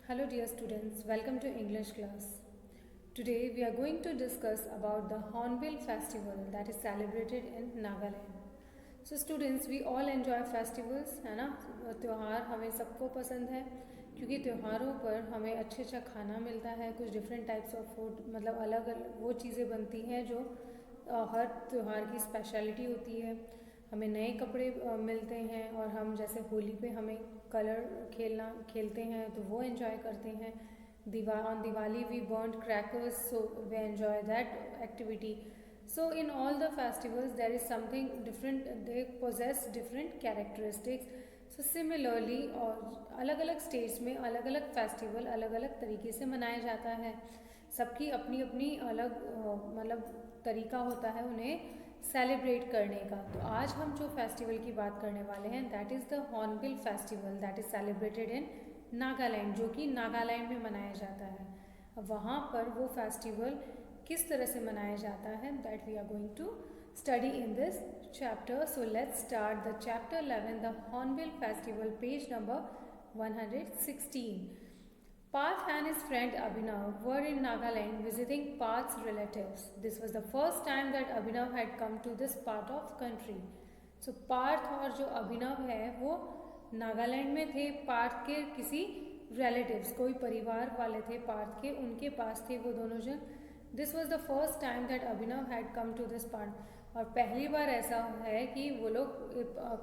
Hello dear students, welcome to English class. Today we are going to discuss about the Hornbill festival that is celebrated in Nagaland. So students, we all enjoy festivals, है ना. त्यौहार हमें सबको पसंद है क्योंकि त्योहारों पर हमें अच्छा खाना मिलता है, कुछ डिफरेंट टाइप्स ऑफ फूड, मतलब अलग अलग वो चीज़ें बनती हैं जो हर त्यौहार की स्पेशलिटी होती है. हमें नए कपड़े मिलते हैं और हम जैसे होली पे हमें कलर खेलते हैं तो वो एंजॉय करते हैं. On Diwali we burn crackers, so we enjoy that activity. So in all the festivals there is something different, they possess different characteristics. So similarly और अलग अलग स्टेट्स में अलग अलग फेस्टिवल अलग अलग तरीके से मनाया जाता है. सबकी अपनी अपनी अलग मतलब तरीका होता है उन्हें सेलिब्रेट करने का. तो आज हम जो फेस्टिवल की बात करने वाले हैं that is the hornbill festival that is celebrated in Nagaland, जो कि नागालैंड में मनाया जाता है. अब वहाँ पर वो फेस्टिवल किस तरह से मनाया जाता है that we are going to study in this chapter. So let's start the chapter 11, the hornbill festival, page number 116. Parth and his friend Abhinav were in Nagaland visiting Parth's relatives. This was the first time that Abhinav had come to this part of country. So Parth और जो अभिनव है वो नागालैंड में थे. पार्थ के किसी relatives, कोई परिवार वाले थे पार्थ के, उनके पास थे वो दोनों जन. This was the first time that Abhinav had come to this part. और पहली बार ऐसा है कि वो लोग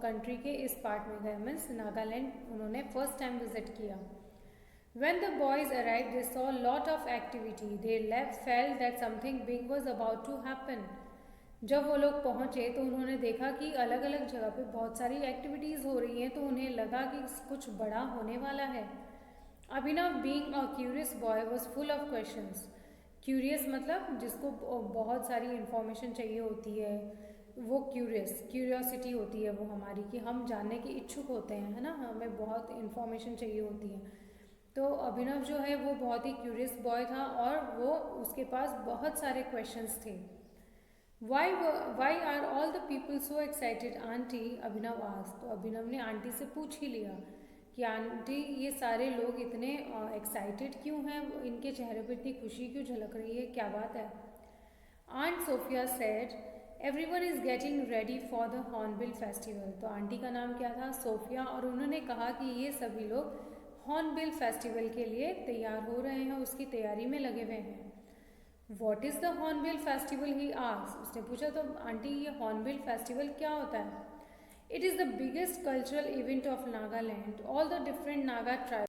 कंट्री के इस पार्ट में गए, मीन्स नागालैंड उन्होंने फर्स्ट टाइम विजिट किया. When the boys arrived, they saw a lot of activity. They felt that something big was about to happen. जब वो लोग पहुँचे तो उन्होंने देखा कि अलग अलग जगह पे बहुत सारी एक्टिविटीज़ हो रही हैं, तो उन्हें लगा कि कुछ बड़ा होने वाला है. Abhinav being a curious boy was full of questions. Curious मतलब जिसको बहुत सारी इन्फॉर्मेशन चाहिए होती है, वो क्यूरियोसिटी होती है वो हमारी, कि हम जानने के इच्छुक होते हैं, है ना, हमें बहुत इन्फॉर्मेशन चाहिए होती है. तो अभिनव जो है वो बहुत ही क्यूरियस बॉय था और वो उसके पास बहुत सारे क्वेश्चंस थे. Why are all the people so excited auntie, Abhinav आज. तो अभिनव ने आंटी से पूछ ही लिया कि आंटी ये सारे लोग इतने एक्साइटेड क्यों हैं, इनके चेहरे पर इतनी खुशी क्यों झलक रही है, क्या बात है. Aunt Sophia said everyone is getting ready for the hornbill festival. तो आंटी का नाम क्या था, सोफिया, और उन्होंने कहा कि ये सभी लोग हॉर्नबिल फेस्टिवल के लिए तैयार हो रहे हैं, उसकी तैयारी में लगे हुए हैं. What is the hornbill festival, he asked. उसने पूछा तो आंटी ये हॉर्नबिल फेस्टिवल क्या होता है. It is the biggest cultural event of Nagaland. All the different Naga tribes,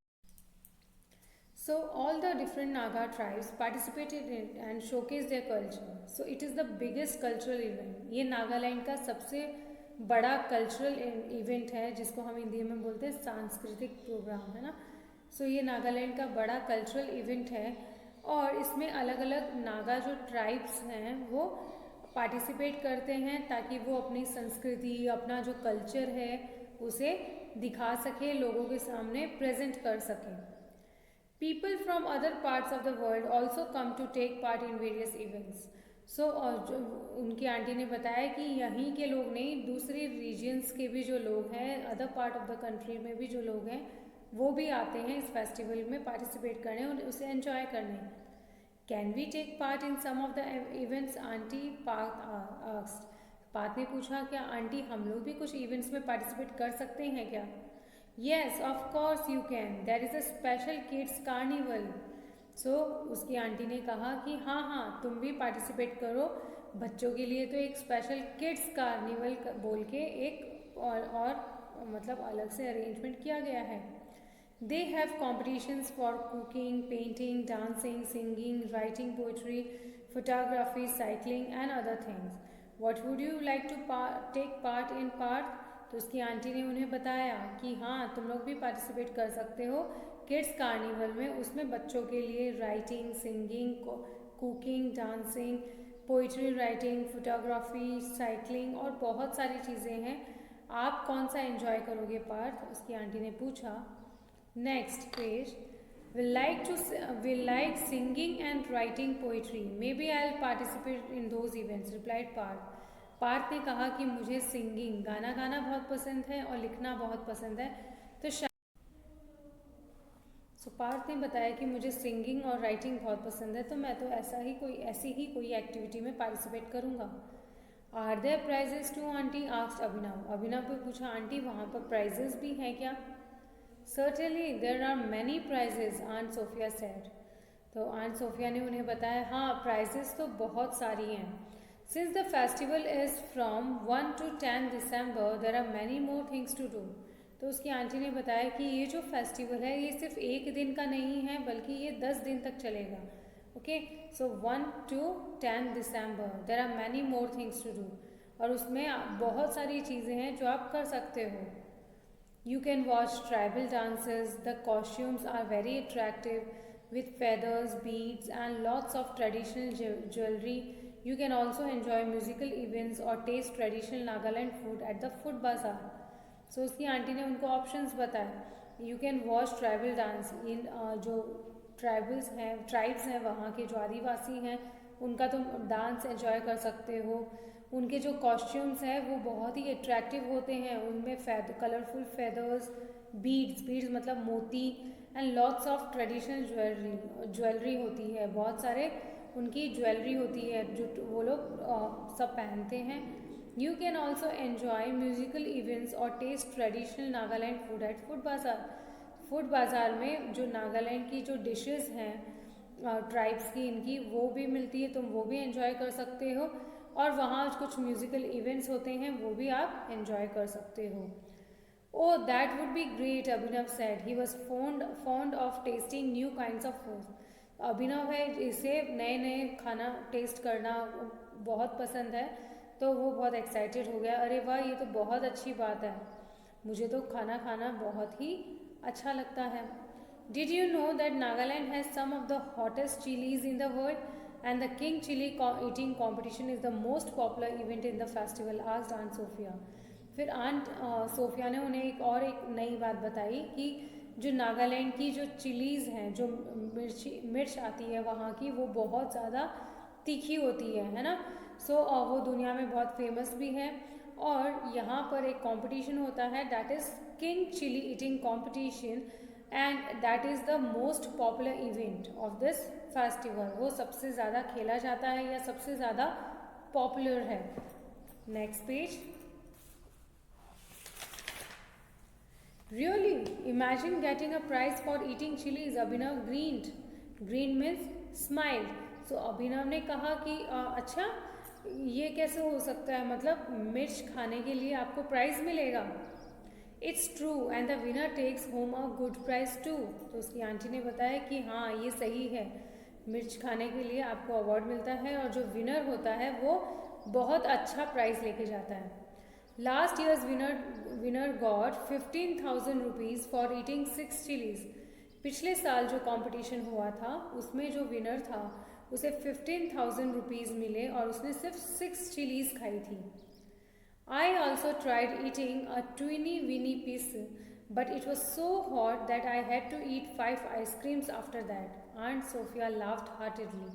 so all the different Naga tribes participated in it and showcased their culture. So it is the biggest cultural event. ये नागालैंड का सबसे बड़ा cultural event है, जिसको हम हिंदी में बोलते हैं सांस्कृतिक प्रोग्राम, है ना. सो ये नागालैंड का बड़ा कल्चरल इवेंट है और इसमें अलग अलग नागा जो ट्राइब्स हैं वो पार्टिसिपेट करते हैं ताकि वो अपनी संस्कृति, अपना जो कल्चर है उसे दिखा सके, लोगों के सामने प्रेजेंट कर सकें. People from other parts of the world also come to take part in various events. So जो उनकी आंटी ने बताया कि यहीं के लोग नहीं, दूसरे रीजन्स के भी जो लोग हैं, other part of the country में भी जो लोग हैं वो भी आते हैं इस फेस्टिवल में पार्टिसिपेट करने और उसे एंजॉय करने. Can we take part in some of the events auntie, Parth asked. Parth ने पूछा क्या आंटी हम लोग भी कुछ इवेंट्स में पार्टिसिपेट कर सकते हैं क्या. Yes, of course you can. There is a special kids carnival. So उसकी आंटी ने कहा कि हाँ तुम भी पार्टिसिपेट करो, बच्चों के लिए तो एक स्पेशल किड्स कार्निवल बोल के एक और मतलब अलग से अरेंजमेंट किया गया है. They have competitions for cooking, painting, dancing, singing, writing poetry, photography, cycling and other things. What would you like to take part in, Parth? तो उसकी आंटी ने उन्हें बताया कि हाँ तुम लोग भी पार्टिसिपेट कर सकते हो किड्स कार्निवल में. उसमें बच्चों के लिए writing, singing, cooking, dancing, poetry writing, photography, cycling और बहुत सारी चीज़ें हैं. आप कौन सा एंजॉय करोगे पार्थ, उसकी आंटी ने पूछा. Next page. will like singing and writing poetry. Maybe I'll participate in those events, replied Parth. Parth ने कहा कि मुझे सिंगिंग, गाना गाना बहुत पसंद है और लिखना बहुत पसंद है, तो सो पार्थ ने बताया कि मुझे सिंगिंग और राइटिंग बहुत पसंद है, तो मैं तो ऐसी ही कोई एक्टिविटी में पार्टिसिपेट करूँगा। Are there prizes too auntie? Asked Abhinav. Abhinav को पूछा, आंटी वहाँ पर प्राइजेस भी हैं क्या? Certainly there are many prizes, aunt Sophia said. तो आंट सोफिया ने उन्हें बताया, हाँ प्राइजेस तो बहुत सारी हैं। Since the festival is from 1 to 10 December there are many more things to do. तो उसकी आंटी ने बताया कि ये जो फेस्टिवल है ये सिर्फ एक दिन का नहीं है, बल्कि ये 10 दिन तक चलेगा। Okay, so 1 to 10 December there are many more things to do, और उसमें बहुत सारी चीज़ें हैं जो आप कर सकते हो। You can watch tribal dances. The costumes are very attractive with feathers, beads, and lots of traditional jewelry. You can also enjoy musical events or taste traditional Nagaland food at the food bazaar. So उसकी aunty ने उनको options बताए। You can watch tribal dance in जो tribes हैं वहाँ के जो आदिवासी हैं उनका तुम डांस एंजॉय कर सकते हो। उनके जो कॉस्ट्यूम्स हैं वो बहुत ही अट्रैक्टिव होते हैं, उनमें कलरफुल फेदर्स, बीड्स मतलब मोती, and lots of traditional jewellery होती है, बहुत सारे उनकी ज्वेलरी होती है जो वो लोग सब पहनते हैं। You can also enjoy musical events और taste traditional Nagaland food at food bazaar. Food bazaar में जो नागालैंड की जो डिशेस हैं ट्राइब्स की, इनकी वो भी मिलती है, तुम वो भी एंजॉय कर सकते हो, और वहाँ कुछ म्यूजिकल इवेंट्स होते हैं वो भी आप एंजॉय कर सकते हो। Oh that would be great, Abhinav said. He was fond of tasting new kinds of food. Abhinav है, इसे नए नए खाना टेस्ट करना बहुत पसंद है, तो वो बहुत एक्साइटेड हो गया। अरे वाह, ये तो बहुत अच्छी बात है, मुझे तो खाना खाना बहुत ही अच्छा लगता है। Did you know that Nagaland has some of the hottest chillies in the world and the king chilli eating competition is the most popular event in the festival, asked aunt Sophia. फिर आंट सोफिया ने उन्हें एक नई बात बताई कि जो नागालैंड की जो चिलीज़ हैं, जो मिर्च आती है वहाँ की, वो बहुत ज़्यादा तीखी होती है ना। सो वो दुनिया में बहुत फेमस भी है, और यहाँ पर एक कंपटीशन होता है, that is king chilli eating competition, and that is the most popular event of this festival. वो सबसे ज़्यादा खेला जाता है या सबसे ज़्यादा पॉपुलर है। Next page. Really? Imagine getting a prize for eating chilies. Abhinav grinned. Green means smiled. So अभिनव ने कहा कि अच्छा ये कैसे हो सकता है, मतलब मिर्च खाने के लिए आपको प्राइज मिलेगा। It's true and the winner takes home a good prize too. तो उसकी आंटी ने बताया कि हाँ ये सही है, मिर्च खाने के लिए आपको अवार्ड मिलता है, और जो विनर होता है वो बहुत अच्छा प्राइज लेके जाता है। Last year's winner got 15,000 rupees for eating 6 chillies. पिछले साल जो कंपटीशन हुआ था उसमें जो विनर था उसे 15,000 रुपीज़ मिले, और उसने सिर्फ 6 चिलीज खाई थी। I also tried eating a twinny winny piece, but it was so hot that I had to eat 5 ice creams after that. Aunt Sophia laughed heartedly.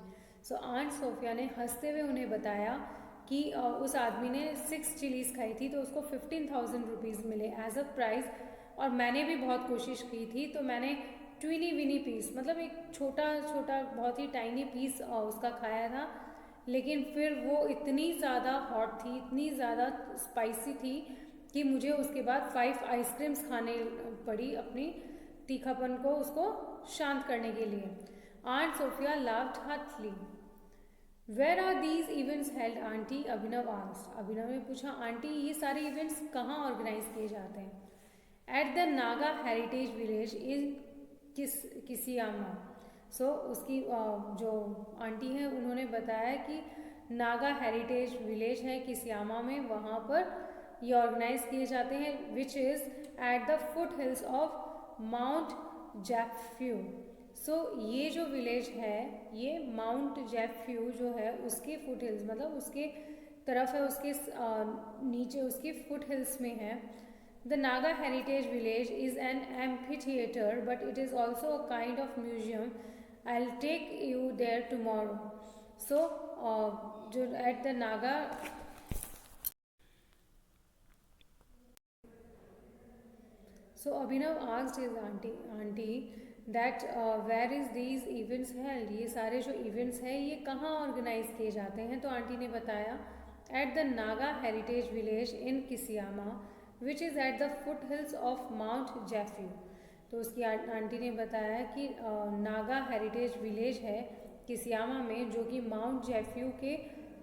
सो आंट सोफिया ने हंसते हुए उन्हें बताया कि उस आदमी ने 6 चिलीज़ खाई थी, तो उसको 15,000 रुपीज़ मिले एज अ प्राइज़, और मैंने भी बहुत कोशिश की थी, तो मैंने ट्विनी विनी पीस मतलब एक छोटा छोटा बहुत ही टाइनी पीस उसका खाया था, लेकिन फिर वो इतनी ज़्यादा हॉट थी, इतनी ज़्यादा स्पाइसी थी कि मुझे उसके बाद 5 आइसक्रीम्स खाने पड़ी अपनी तीखापन को उसको शांत करने के लिए। Aunt Sophia laughed heartily. Where are these events held auntie? Abhinav asked. Abhinav ने पूछा, आंटी ये सारे इवेंट्स कहाँ ऑर्गेनाइज किए जाते हैं? At the Naga heritage village in Kisama. सो उसकी जो आंटी है उन्होंने बताया कि नागा हेरिटेज विलेज है किसियामा में, वहाँ पर ये ऑर्गेनाइज किए जाते हैं, which is at the foothills of Mount Japfu. सो ये जो विलेज है ये माउंट जैफ्यू जो है उसके फुट हिल्स मतलब उसके तरफ है, उसके नीचे उसके फुट हिल्स में है। The Naga heritage village is an amphitheatre but it is also a kind of museum. I will take you there tomorrow. सो जो at the Naga So Abhinav asked his auntie, that where is these events held, ये सारे जो events हैं ये कहाँ organise किए जाते हैं। तो आंटी ने बताया at the Naga heritage village in Kisama which is at the foothills of Mount Japfu. तो उसकी आंटी ने बताया कि नागा हेरिटेज विलेज है किसियामा में, जो कि माउंट जेफ्यू के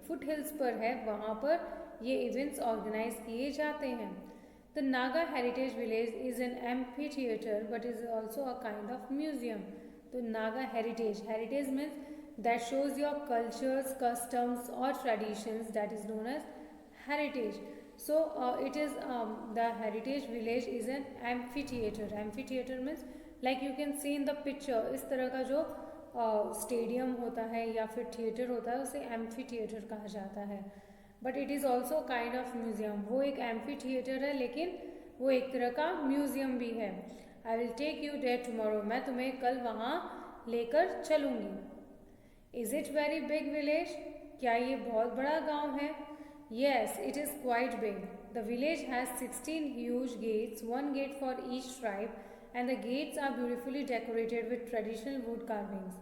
फुट हिल्स पर है, वहाँ पर ये इवेंट्स ऑर्गेनाइज किए जाते हैं। The Naga heritage village is an amphitheatre but is also a kind of museum. तो Naga heritage, heritage means that shows your cultures, customs or traditions, that is known as heritage. So it is the heritage village is an amphitheater. Amphitheater means like you can see in the picture, इस तरह का जो stadium होता है या फिर theatre होता है उसे एम्फीथिएटर कहा जाता है। But it is also kind of museum, वो एक एम्फीथिएटर है लेकिन वो एक तरह का म्यूजियम भी है। I will take you there tomorrow, मैं तुम्हें कल वहाँ लेकर चलूँगी। Is it very big village, क्या ये बहुत बड़ा गांव है? Yes it is quite big. The village has 16 huge gates, one gate for each tribe and the gates are beautifully decorated with traditional wood carvings.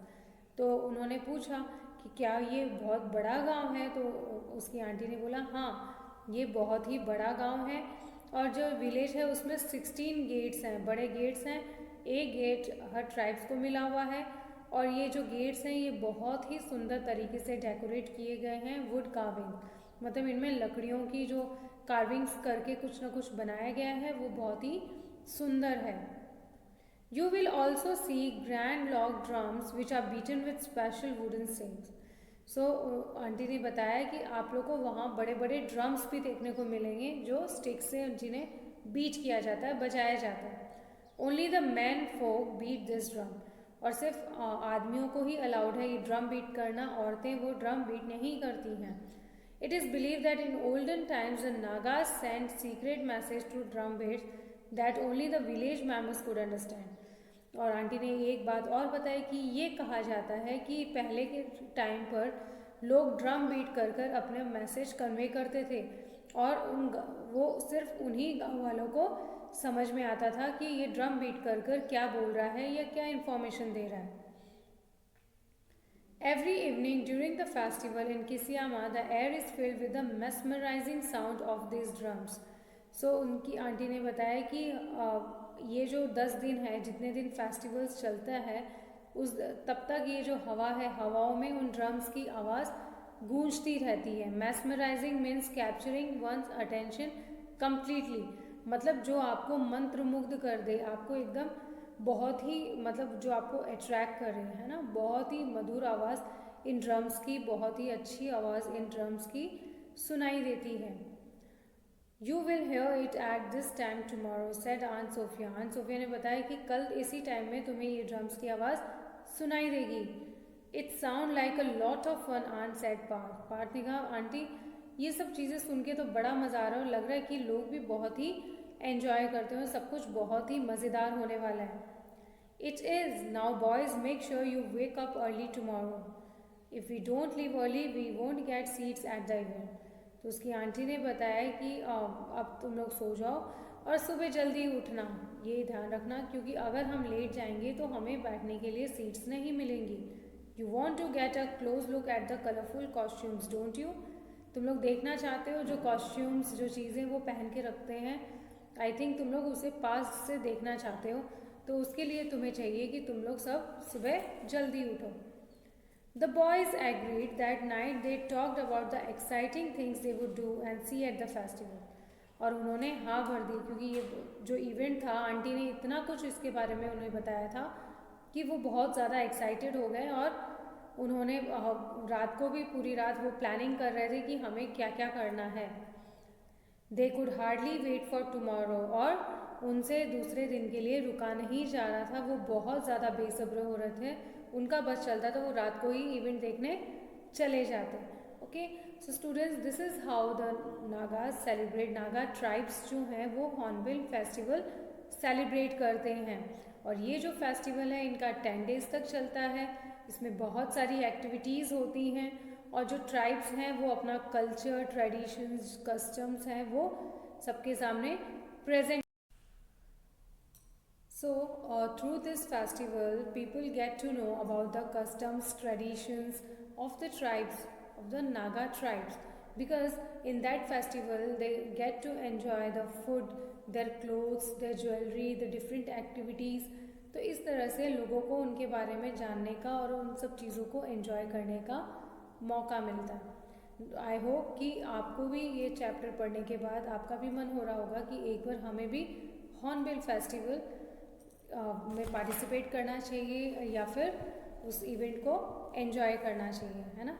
तो उन्होंने पूछा कि क्या ये बहुत बड़ा गांव है? तो उसकी आंटी ने बोला हाँ ये बहुत ही बड़ा गांव है और जो विलेज है उसमें 16 गेट्स हैं, बड़े गेट्स हैं, एक गेट हर ट्राइब्स को मिला हुआ है और ये जो गेट्स हैं ये बहुत ही सुंदर तरीके से डेकोरेट किए गए हैं वुड कार्विंग, मतलब इनमें लकड़ियों की जो कार्विंग्स करके कुछ ना कुछ बनाया गया है वो बहुत ही सुंदर है। You will also see grand log drums which are beaten with special wooden sticks. So auntie ने बताया कि आप लोग को वहाँ बड़े बड़े ड्रम्स भी देखने को मिलेंगे जो स्टिक से जिन्हें बीट किया जाता है, बजाया जाता है। Only the menfolk beat this drum, और सिर्फ आदमियों को ही अलाउड है ये ड्रम बीट करना, औरतें वो ड्रम बीट नहीं करती हैं। It is believe that in olden times the Nagas send secret message to drum beats that only the village members could understand. और आंटी ने एक बात और बताई कि ये कहा जाता है कि पहले के टाइम पर लोग ड्रम बीट कर कर अपने मैसेज कन्वे करते थे और वो सिर्फ उन्हीं गाँव वालों को समझ में आता था कि ये ड्रम बीट कर कर क्या बोल रहा है या क्या इन्फॉर्मेशन दे रहा है। Every evening during the festival in Kisama the air is filled with the mesmerising sound of this drums. सो उनकी आंटी ने बताया कि ये जो 10 दिन है, जितने दिन फेस्टिवल्स चलता है उस तब तक ये जो हवा है, हवाओं में उन ड्रम्स की आवाज़ गूंजती रहती है। Mesmerising means capturing one's attention completely, मतलब जो आपको मंत्रमुग्ध कर दे, आपको एकदम बहुत ही, मतलब जो आपको अट्रैक्ट कर रहे हैं ना, बहुत ही मधुर आवाज़ इन ड्रम्स की, बहुत ही अच्छी आवाज़ इन ड्रम्स की सुनाई देती है। You will hear it at this time tomorrow said aunt Sophia. Aunt Sophia ने बताया कि कल इसी टाइम में तुम्हें ये ड्रम्स की आवाज़ सुनाई देगी। It sound like a lot of fun aunt said Parth. Parth ने कहा आंटी ये सब चीज़ें सुन के तो बड़ा मज़ा आ रहा है और लग रहा है कि लोग भी बहुत ही एन्जॉय करते हो, सब कुछ बहुत ही मज़ेदार होने वाला है। It is now boys make sure you wake up early tomorrow, if we don't leave early we won't get seats at the event. तो उसकी आंटी ने बताया कि अब तुम लोग सो जाओ और सुबह जल्दी उठना, ये ध्यान रखना क्योंकि अगर हम लेट जाएंगे तो हमें बैठने के लिए सीट्स नहीं मिलेंगी। You want to get a close look at the colourful costumes don't you. तुम लोग देखना चाहते हो जो कॉस्ट्यूम्स, जो चीज़ें वो पहन के रखते हैं, आई थिंक तुम लोग उसे पास से देखना चाहते हो, तो उसके लिए तुम्हें चाहिए कि तुम लोग सब सुबह जल्दी उठो। The boys agreed that night they talked about the exciting things they would do and see at the festival. और उन्होंने हाँ भर दी क्योंकि ये जो इवेंट था आंटी ने इतना कुछ इसके बारे में उन्हें बताया था कि वो बहुत ज़्यादा एक्साइटेड हो गए और उन्होंने रात को भी पूरी रात वो प्लानिंग कर रहे थे कि हमें क्या क्या करना है। They could hardly wait for tomorrow, और उनसे दूसरे दिन के लिए रुका नहीं जा रहा था, वो बहुत ज़्यादा बेसब्र हो रहे थे, उनका बस चलता तो वो रात को ही इवेंट देखने चले जाते। Okay so students, this is how the Nagas celebrate, Naga tribes जो हैं वो हॉर्नबिल फेस्टिवल सेलिब्रेट करते हैं। और ये जो फेस्टिवल है इनका 10 डेज तक चलता है, इसमें बहुत सारी एक्टिविटीज़ होती हैं और जो ट्राइब्स हैं वो अपना कल्चर, ट्रेडिशंस, कस्टम्स हैं वो सबके सामने present. Through this festival, people get to know about the customs, traditions of the tribes, of the Naga tribes, because in that festival they get to enjoy the food, their clothes, their jewelry, the different activities. तो इस तरह से लोगों को उनके बारे में जानने का और उन सब चीज़ों को एंजॉय करने का मौका मिलता है। आई होप कि आपको भी ये चैप्टर पढ़ने के बाद आपका भी मन हो रहा होगा कि एक बार हमें भी हॉर्नबिल फेस्टिवल में पार्टिसिपेट करना चाहिए या फिर उस इवेंट को एंजॉय करना चाहिए, है ना।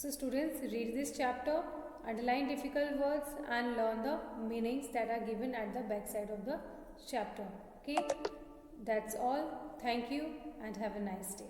So students, read this chapter, underline difficult words and learn the meanings that are given at the back side of the chapter. Okay, that's all. Thank you and have a nice day.